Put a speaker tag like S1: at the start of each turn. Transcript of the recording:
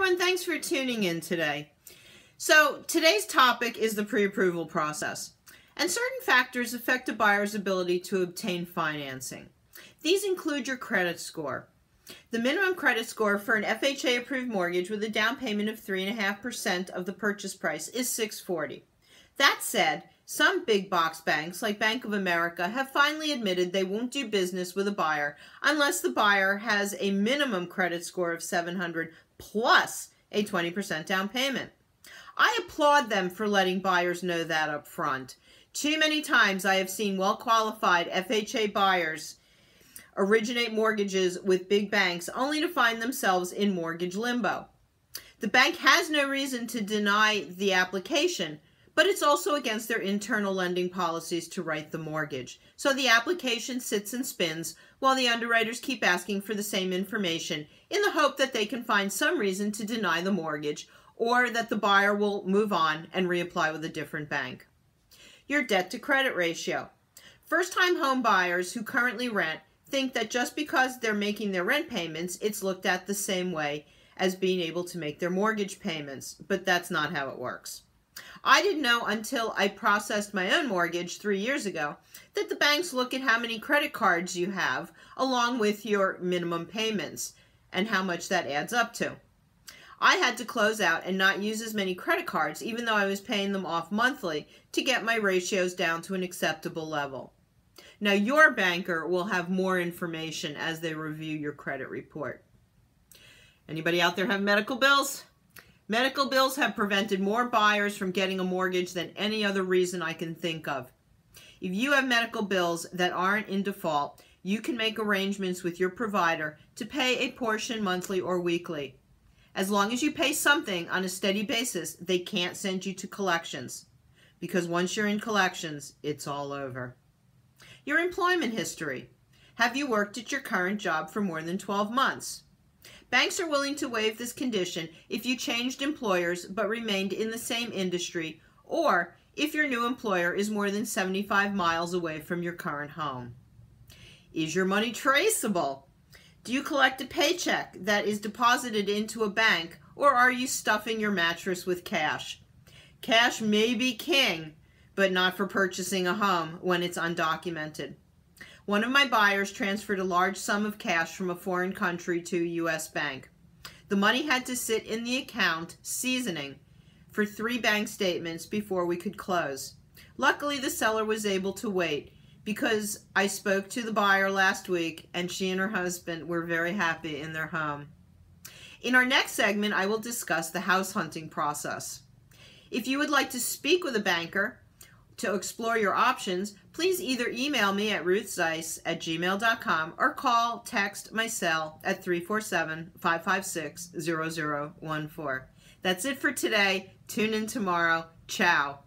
S1: everyone, thanks for tuning in today. So today's topic is the pre-approval process, and certain factors affect a buyer's ability to obtain financing. These include your credit score. The minimum credit score for an FHA approved mortgage with a down payment of 3.5% of the purchase price is 640. That said, some big box banks like Bank of America have finally admitted they won't do business with a buyer unless the buyer has a minimum credit score of 700 plus a 20% down payment. I applaud them for letting buyers know that up front. Too many times I have seen well-qualified FHA buyers originate mortgages with big banks only to find themselves in mortgage limbo. The bank has no reason to deny the application, but it's also against their internal lending policies to write the mortgage. So the application sits and spins while the underwriters keep asking for the same information in the hope that they can find some reason to deny the mortgage or that the buyer will move on and reapply with a different bank. Your debt to credit ratio. First-time home buyers who currently rent think that just because they're making their rent payments, it's looked at the same way as being able to make their mortgage payments, but that's not how it works. I didn't know until I processed my own mortgage 3 years ago that the banks look at how many credit cards you have along with your minimum payments and how much that adds up to. I had to close out and not use as many credit cards even though I was paying them off monthly to get my ratios down to an acceptable level. Now your banker will have more information as they review your credit report. Anybody out there have medical bills? Medical bills have prevented more buyers from getting a mortgage than any other reason I can think of. If you have medical bills that aren't in default, you can make arrangements with your provider to pay a portion monthly or weekly. As long as you pay something on a steady basis, they can't send you to collections, because once you're in collections, it's all over. Your employment history. Have you worked at your current job for more than 12 months? Banks are willing to waive this condition if you changed employers but remained in the same industry, or if your new employer is more than 75 miles away from your current home. Is your money traceable? Do you collect a paycheck that is deposited into a bank, or are you stuffing your mattress with cash? Cash may be king, but not for purchasing a home when it's undocumented. One of my buyers transferred a large sum of cash from a foreign country to a U.S. bank. The money had to sit in the account, seasoning, for 3 bank statements before we could close. Luckily, the seller was able to wait because I spoke to the buyer last week and she and her husband were very happy in their home. In our next segment, I will discuss the house hunting process. If you would like to speak with a banker to explore your options, please either email me at ruthzeiss@gmail.com or call, text my cell at 347-556-0014. That's it for today. Tune in tomorrow. Ciao.